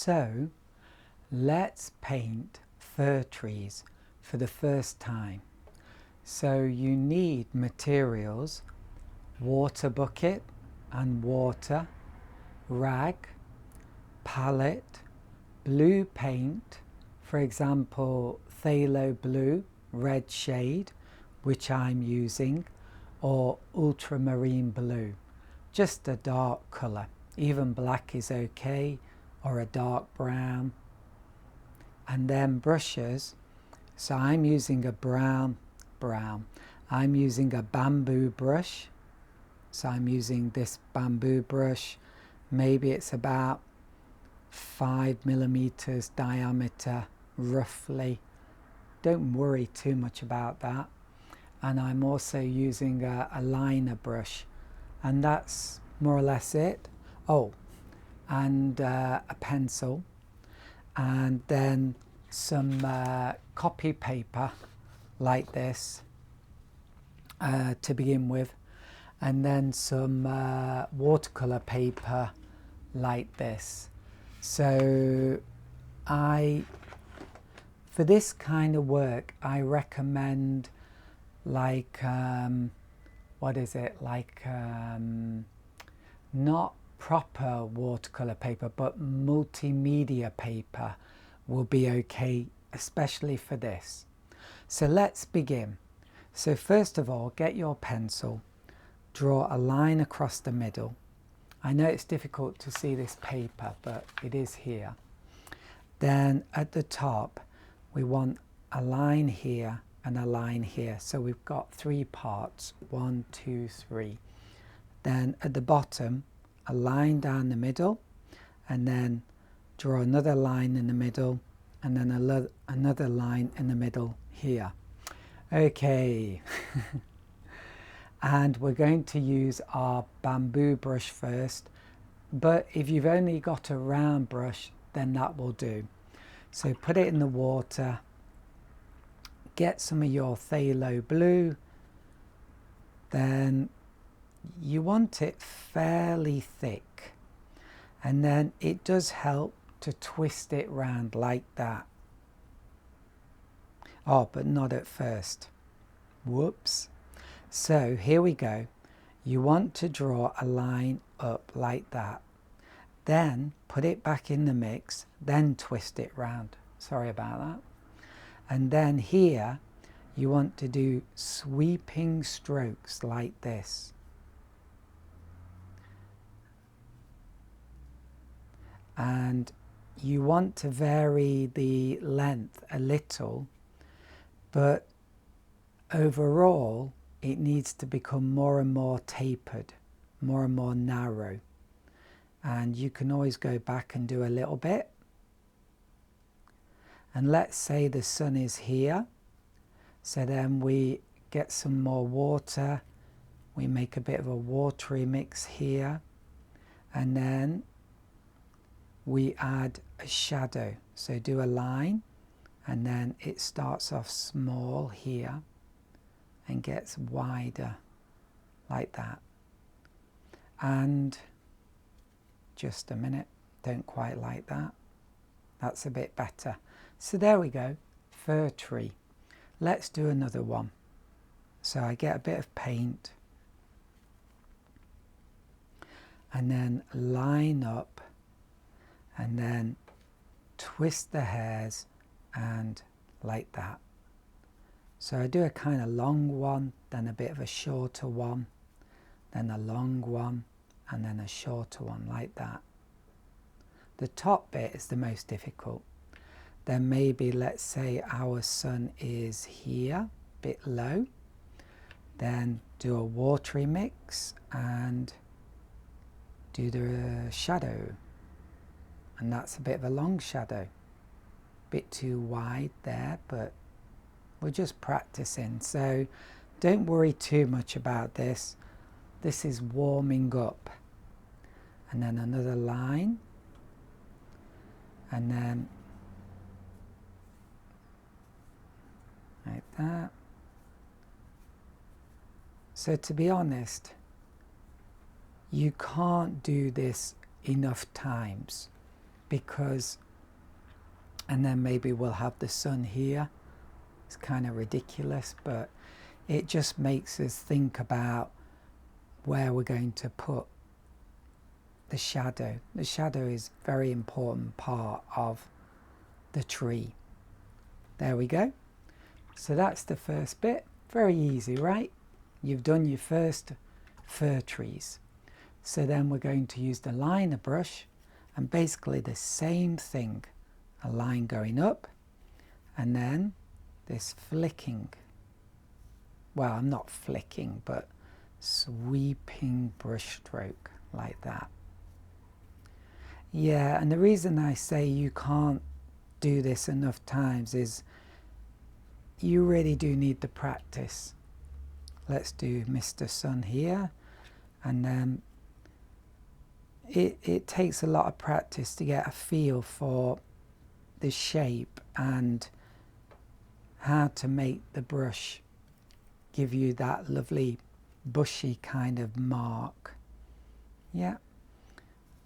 So let's paint fir trees for the first time. So you need materials: water bucket and water, rag, palette, blue paint, for example phthalo blue, red shade, which I'm using, or ultramarine blue, just a dark colour. Even black is okay, or a dark brown. And then brushes. So I'm using a brown. I'm using a bamboo brush. So I'm using this bamboo brush. Maybe it's about 5mm diameter, roughly. Don't worry too much about that. And I'm also using a liner brush, and that's more or less it. Oh, and a pencil, and then some copy paper like this to begin with, and then some watercolor paper like this. So for this kind of work, I recommend like what is it, like not proper watercolor paper, but multimedia paper will be okay, especially for this. So let's begin. So first of all, get your pencil, draw a line across the middle. I know it's difficult to see this paper, but it is here. Then at the top we want a line here and a line here, so we've got 3 parts, 1, 2, 3. Then at the bottom, a line down the middle, and then draw another line in the middle, and then another line in the middle here. Okay. And we're going to use our bamboo brush first, but if you've only got a round brush, then that will do. So put it in the water, get some of your phthalo blue, then you want it fairly thick, and then it does help to twist it round like that. Oh, but not at first. Whoops. So here we go. You want to draw a line up like that. Then put it back in the mix, then twist it round. Sorry about that. And then here you want to do sweeping strokes like this. And you want to vary the length a little, but overall it needs to become more and more tapered, more and more narrow. And you can always go back and do a little bit. And let's say the sun is here. So then we get some more water. We make a bit of a watery mix here. And then we add a shadow. So do a line, and then it starts off small here and gets wider like that. And just a minute, don't quite like that. That's a bit better. So there we go, fir tree. Let's do another one. So I get a bit of paint and then line up and then twist the hairs and like that. So I do a kind of long one, then a bit of a shorter one, then a long one, and then a shorter one like that. The top bit is the most difficult. Then maybe let's say our sun is here, a bit low. Then do a watery mix and do the shadow. And that's a bit of a long shadow. Bit too wide there, but we're just practicing. So don't worry too much about this. This is warming up. And then another line. And then like that. So to be honest, you can't do this enough times because, and then maybe we'll have the sun here. It's kind of ridiculous, but it just makes us think about where we're going to put the shadow. The shadow is a very important part of the tree. There we go. So that's the first bit. Very easy, right? You've done your first fir trees. So then we're going to use the liner brush and basically the same thing. A line going up and then this flicking. Well, I'm not flicking, but sweeping brush stroke like that. Yeah, and the reason I say you can't do this enough times is you really do need the practice. Let's do Mr. Sun here, and then it takes a lot of practice to get a feel for the shape and how to make the brush give you that lovely bushy kind of mark. Yeah.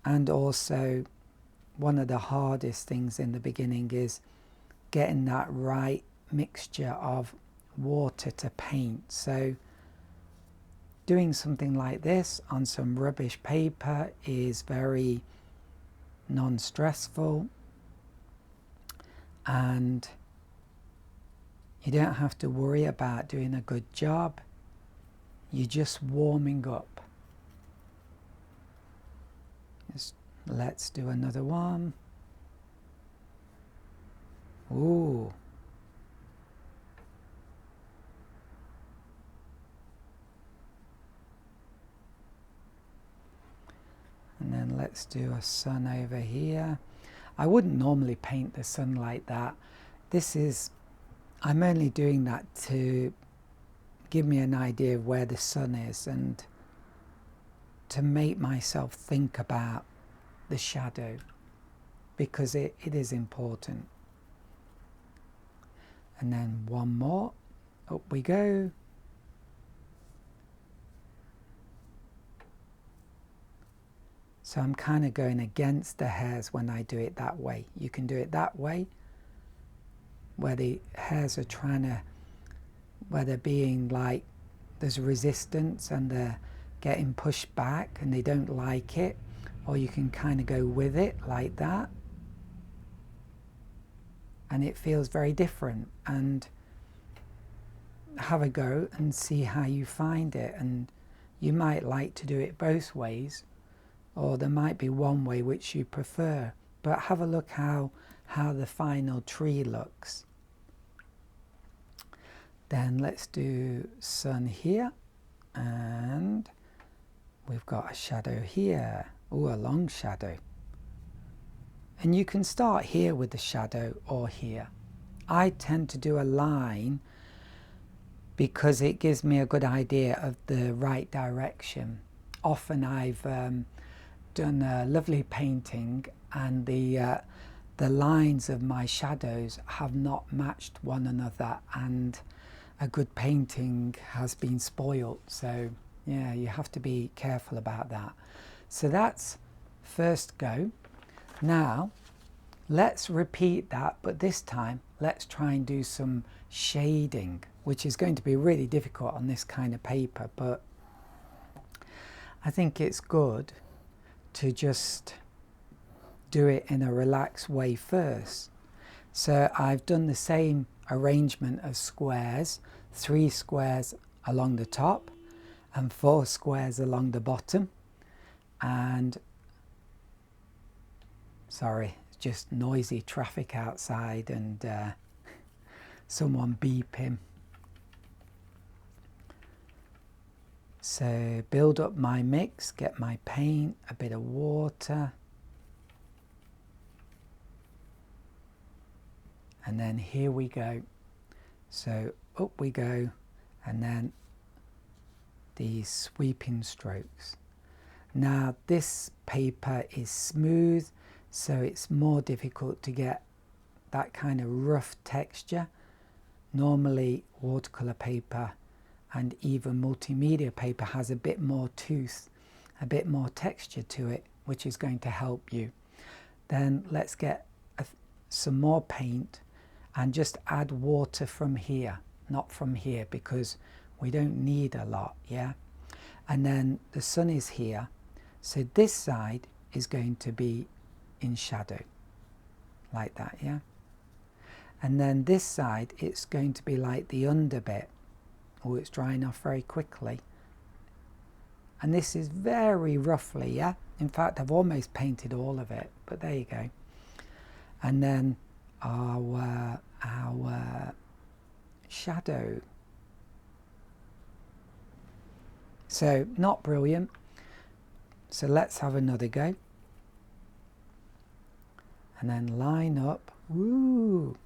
And also one of the hardest things in the beginning is getting that right mixture of water to paint. So doing something like this on some rubbish paper is very non-stressful, and you don't have to worry about doing a good job. You're just warming up. Let's do another one. Ooh. And then let's do a sun over here. I wouldn't normally paint the sun like that. I'm only doing that to give me an idea of where the sun is and to make myself think about the shadow, because it is important. And then one more. Up we go. So I'm kind of going against the hairs when I do it that way. You can do it that way, where the hairs are where they're being like, there's resistance and they're getting pushed back and they don't like it. Or you can kind of go with it like that. And it feels very different. And have a go and see how you find it. And you might like to do it both ways, or there might be one way which you prefer. But have a look how the final tree looks. Then let's do sun here. And we've got a shadow here. Ooh, a long shadow. And you can start here with the shadow or here. I tend to do a line because it gives me a good idea of the right direction. Often I've done a lovely painting and the lines of my shadows have not matched one another, and a good painting has been spoilt. So yeah, you have to be careful about that. So that's first go. Now let's repeat that, but this time let's try and do some shading, which is going to be really difficult on this kind of paper, but I think it's good to just do it in a relaxed way first. So I've done the same arrangement of squares, 3 squares along the top and 4 squares along the bottom. And sorry, it's just noisy traffic outside and someone beeping. So build up my mix, get my paint, a bit of water, and then here we go. So up we go, and then these sweeping strokes. Now this paper is smooth, so it's more difficult to get that kind of rough texture. Normally watercolor paper and even multimedia paper has a bit more tooth, a bit more texture to it, which is going to help you. Then let's get some more paint and just add water from here, not from here, because we don't need a lot, yeah? And then the sun is here, so this side is going to be in shadow, like that, yeah? And then this side, it's going to be like the under bit. Oh, it's drying off very quickly. And this is very roughly, yeah? In fact, I've almost painted all of it, but there you go. And then our shadow. So not brilliant. So let's have another go. And then line up. Woo!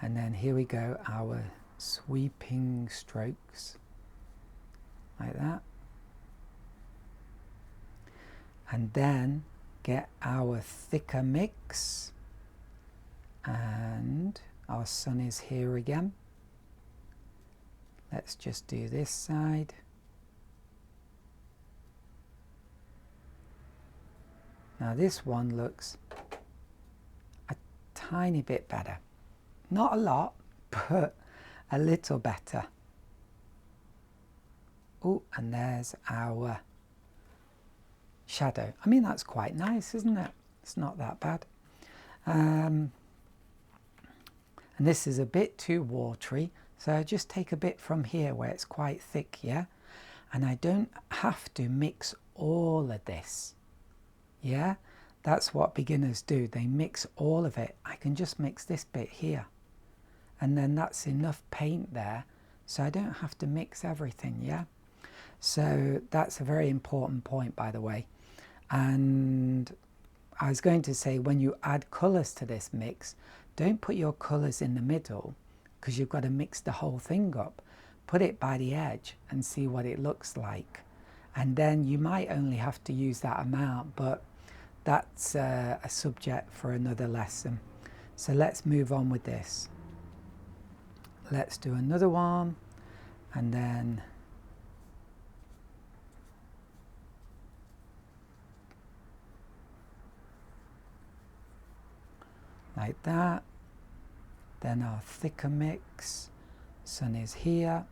And then here we go, our sweeping strokes. Like that. And then get our thicker mix. And our sun is here again. Let's just do this side. Now this one looks a tiny bit better. Not a lot, but a little better. Oh, and there's our shadow. I mean, that's quite nice, isn't it? It's not that bad. And this is a bit too watery, so I just take a bit from here where it's quite thick, yeah? And I don't have to mix all of this, yeah? That's what beginners do. They mix all of it. I can just mix this bit here. And then that's enough paint there, so I don't have to mix everything, yeah? So that's a very important point, by the way. And I was going to say, when you add colours to this mix, don't put your colours in the middle, because you've got to mix the whole thing up. Put it by the edge and see what it looks like. And then you might only have to use that amount, but that's a subject for another lesson. So let's move on with this. Let's do another one, and then like that. Then our thicker mix. Sun is here.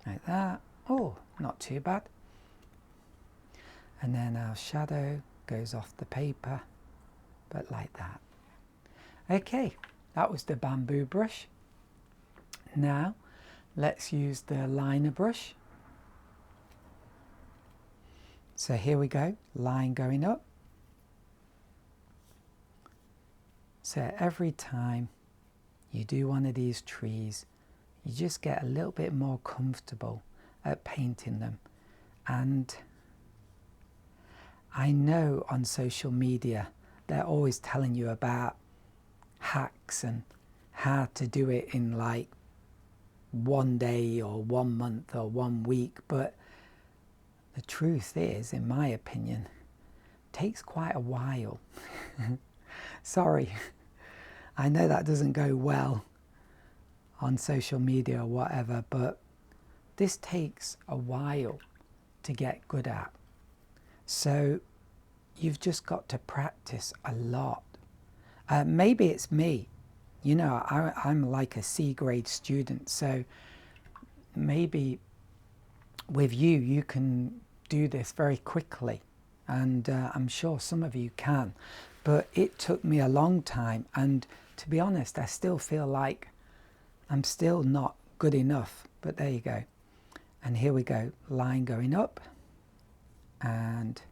Like that. Oh, not too bad. And then our shadow goes off the paper, but like that. Okay, that was the bamboo brush. Now let's use the liner brush. So here we go, line going up. So every time you do one of these trees, you just get a little bit more comfortable at painting them. And I know on social media they're always telling you about hacks and how to do it in like 1 day or 1 month or 1 week, but the truth is, in my opinion, it takes quite a while. Sorry, I know that doesn't go well on social media or whatever, but this takes a while to get good at. So you've just got to practice a lot. Maybe it's me. You know, I'm like a C grade student, so maybe with you, you can do this very quickly, and I'm sure some of you can, but it took me a long time, and to be honest, I still feel like I'm still not good enough, but there you go. And here we go, line going up, and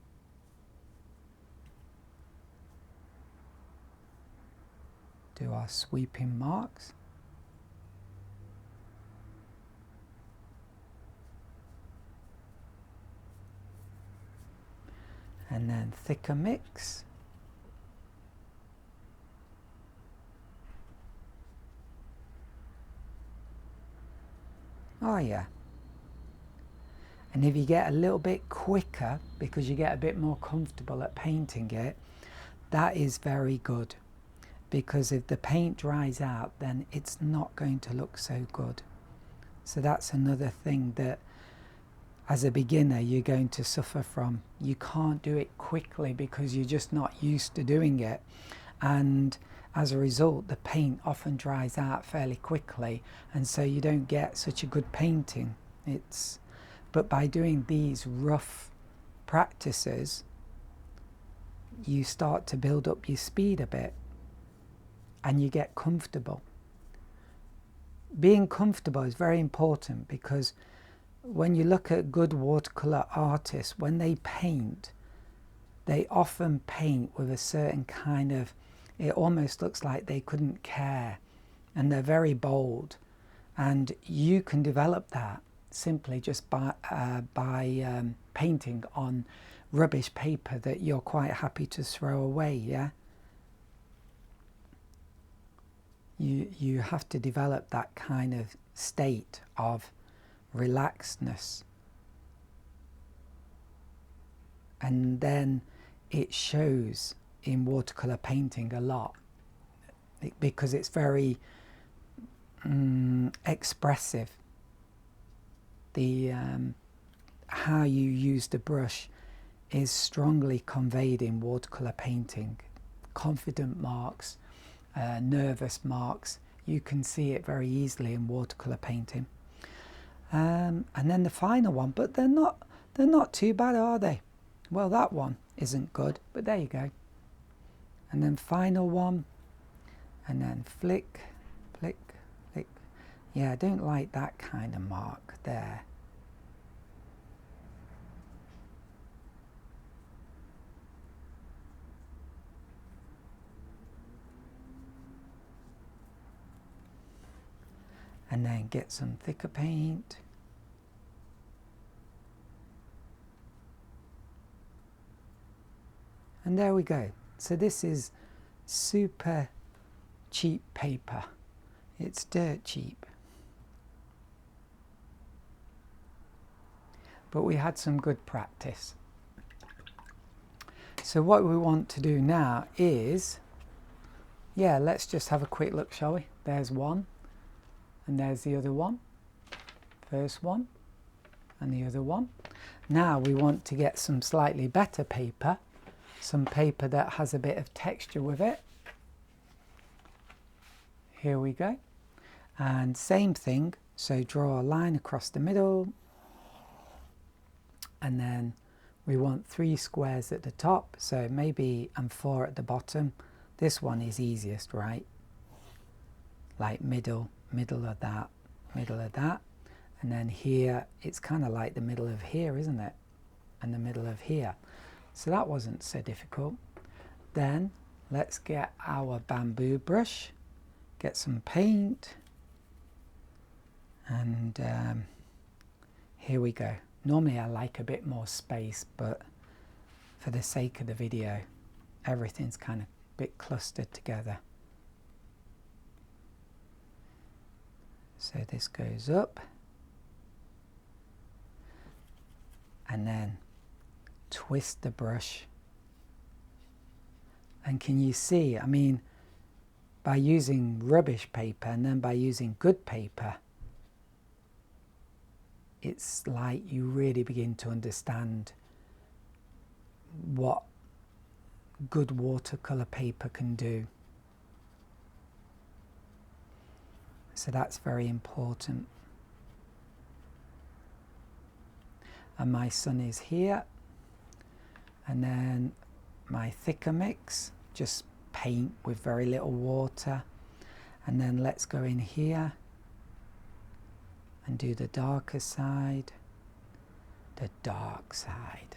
do our sweeping marks. And then thicker mix. Oh yeah. And if you get a little bit quicker, because you get a bit more comfortable at painting it, that is very good. because if the paint dries out, then it's not going to look so good. So that's another thing that as a beginner you're going to suffer from. You can't do it quickly because you're just not used to doing it, and as a result the paint often dries out fairly quickly, and so you don't get such a good painting. But by doing these rough practices, you start to build up your speed a bit and you get comfortable. Being comfortable is very important, because when you look at good watercolor artists, when they paint, they often paint with a certain kind of, it almost looks like they couldn't care, and they're very bold, and you can develop that simply just by painting on rubbish paper that you're quite happy to throw away. Yeah, you have to develop that kind of state of relaxedness, and then it shows in watercolor painting a lot, because it's very expressive. The how you use the brush is strongly conveyed in watercolor painting. Confident marks, nervous marks, you can see it very easily in watercolor painting. And then the final one, but they're not too bad, are they? Well, that one isn't good, but there you go. And then final one, and then flick, flick, flick. Yeah, I don't like that kind of mark there. And then get some thicker paint. And there we go. So this is super cheap paper. It's dirt cheap. But we had some good practice. So what we want to do now is, yeah, let's just have a quick look, shall we? There's one, and there's the other one. First one, and the other one. Now we want to get some slightly better paper, some paper that has a bit of texture with it. Here we go. And same thing, so draw a line across the middle, and then we want 3 squares at the top, so maybe and 4 at the bottom. This one is easiest, right? Like middle of that, and then here it's kind of like the middle of here, isn't it? And the middle of here. So that wasn't so difficult. Then let's get our bamboo brush, get some paint, and here we go. Normally I like a bit more space, but for the sake of the video, everything's kind of a bit clustered together. So this goes up, and then twist the brush. And can you see, I mean, by using rubbish paper and then by using good paper, it's like you really begin to understand what good watercolor paper can do. So that's very important. And my sun is here, and then my thicker mix, just paint with very little water, and then let's go in here and do the darker side, the dark side.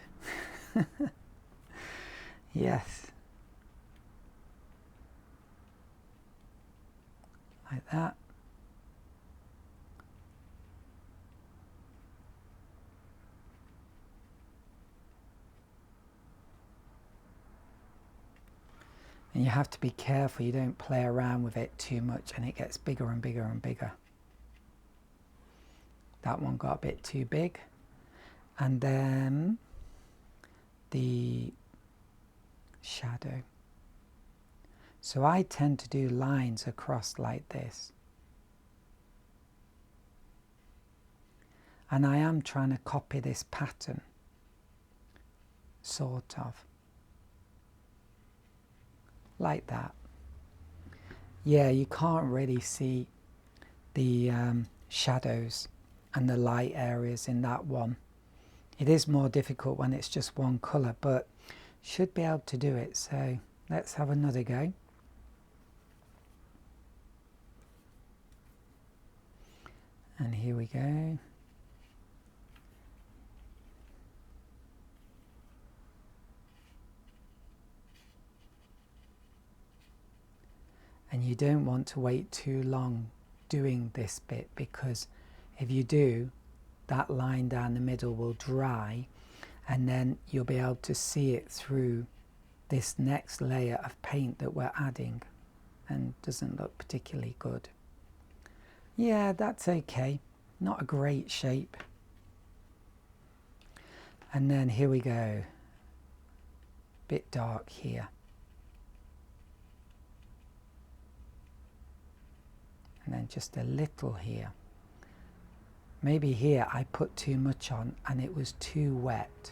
Yes, like that. And you have to be careful you don't play around with it too much and it gets bigger and bigger and bigger. That one got a bit too big. And then the shadow. So I tend to do lines across like this. And I am trying to copy this pattern, sort of. Like that. Yeah, you can't really see the shadows and the light areas in that one. It is more difficult when it's just one colour, but should be able to do it. So let's have another go. And here we go. And you don't want to wait too long doing this bit, because if you do, that line down the middle will dry, and then you'll be able to see it through this next layer of paint that we're adding, and doesn't look particularly good. Yeah, that's okay. Not a great shape. And then here we go. Bit dark here. And then just a little here. Maybe here I put too much on and it was too wet.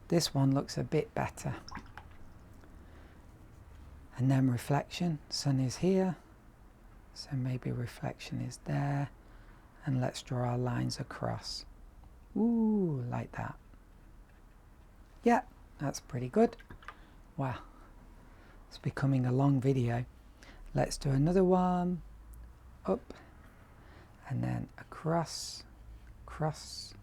This one looks a bit better. And then reflection, sun is here, so maybe reflection is there, and let's draw our lines across. Ooh, like that. Yeah, that's pretty good. Wow, it's becoming a long video. Let's do another one. Up, and then across, across.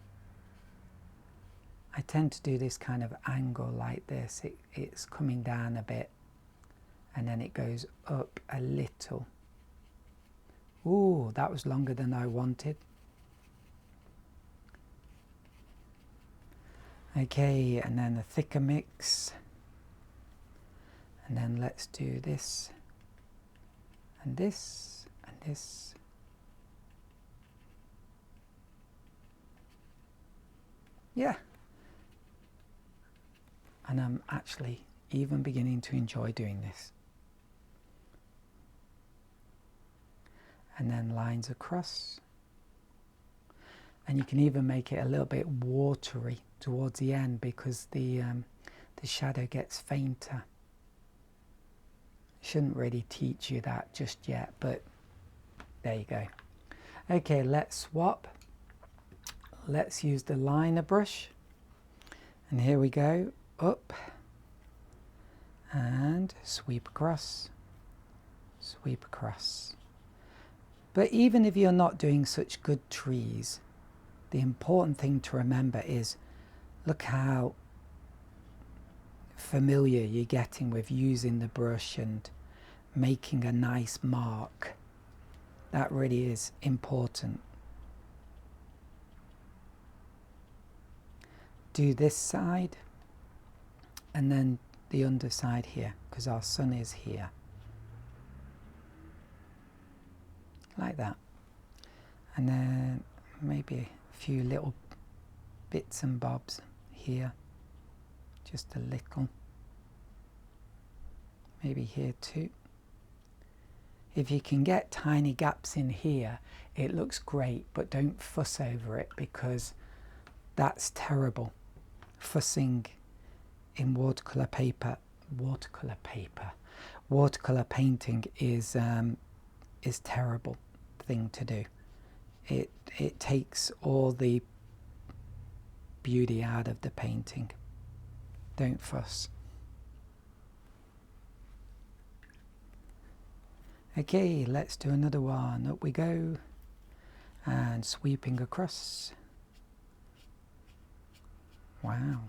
I tend to do this kind of angle like this. It's coming down a bit, and then it goes up a little. Ooh, that was longer than I wanted. Okay, and then a thicker mix. And then let's do this, and this, and this. Yeah. And I'm actually even beginning to enjoy doing this. And then lines across. And you can even make it a little bit watery towards the end, because the shadow gets fainter. Shouldn't really teach you that just yet, but there you go. Okay, let's swap. Let's use the liner brush. And here we go. Up. And sweep across. Sweep across. But even if you're not doing such good trees, the important thing to remember is, look how familiar you're getting with using the brush and making a nice mark. That really is important. Do this side and then the underside here, because our sun is here. Like that. And then maybe a few little bits and bobs here. Just a little. Maybe here too. If you can get tiny gaps in here, it looks great, but don't fuss over it, because that's terrible. Fussing in watercolor painting is terrible thing to do. It takes all the beauty out of the painting. Don't fuss. Okay, let's do another one. Up we go, and sweeping across. Wow.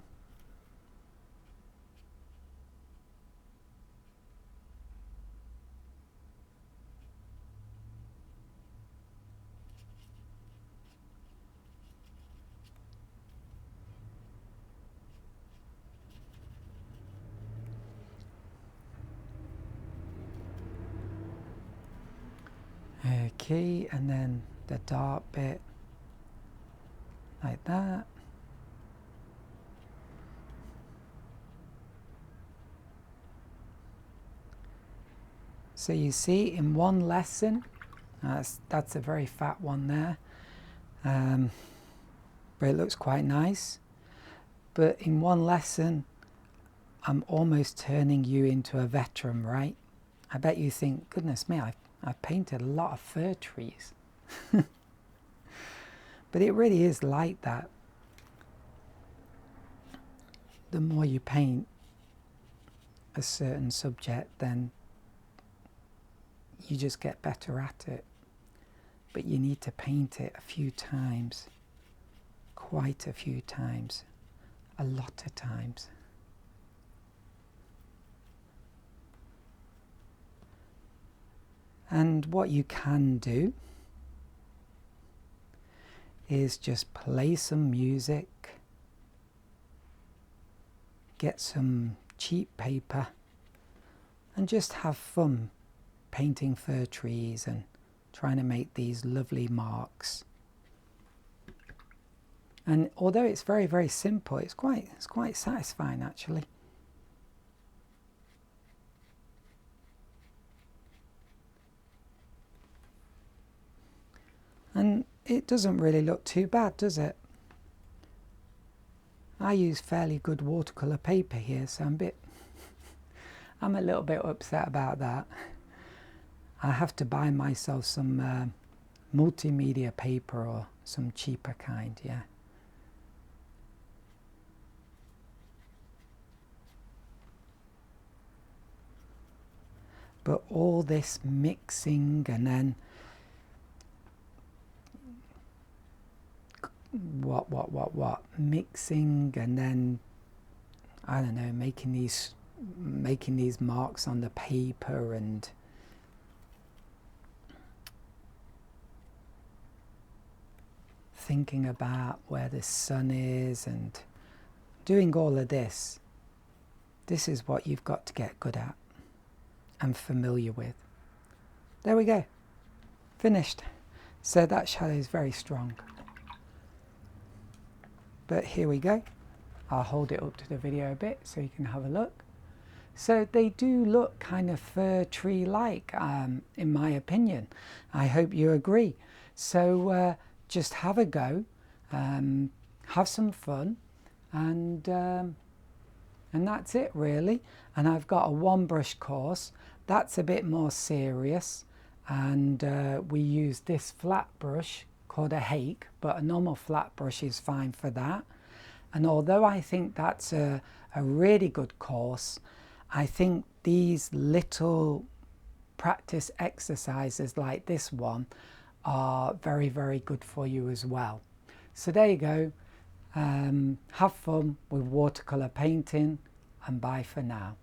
Okay, and then the dark bit, like that. So you see in one lesson, that's a very fat one there, but it looks quite nice. But in one lesson, I'm almost turning you into a veteran, right? I bet you think, goodness me, I've painted a lot of fir trees. But it really is like that. The more you paint a certain subject, then you just get better at it. But you need to paint it a few times, quite a few times, a lot of times. And what you can do is just play some music, get some cheap paper, and just have fun painting fir trees and trying to make these lovely marks. And although it's very, very simple, it's quite satisfying actually. And it doesn't really look too bad, does it? I use fairly good watercolor paper here, so I'm a little bit upset about that. I have to buy myself some multimedia paper or some cheaper kind, yeah. But all this mixing and then mixing and then I don't know, making these marks on the paper and thinking about where the sun is and doing all of this. This is what you've got to get good at and familiar with. There we go, finished. So that shadow is very strong. But here we go. I'll hold it up to the video a bit so you can have a look. So they do look kind of fir tree-like, in my opinion. I hope you agree. So just have a go, have some fun, and that's it really. And I've got a one brush course that's a bit more serious, and we use this flat brush called a hake, but a normal flat brush is fine for that. And although I think that's a really good course, I think these little practice exercises like this one are very, very good for you as well. So there you go. Have fun with watercolor painting, and bye for now.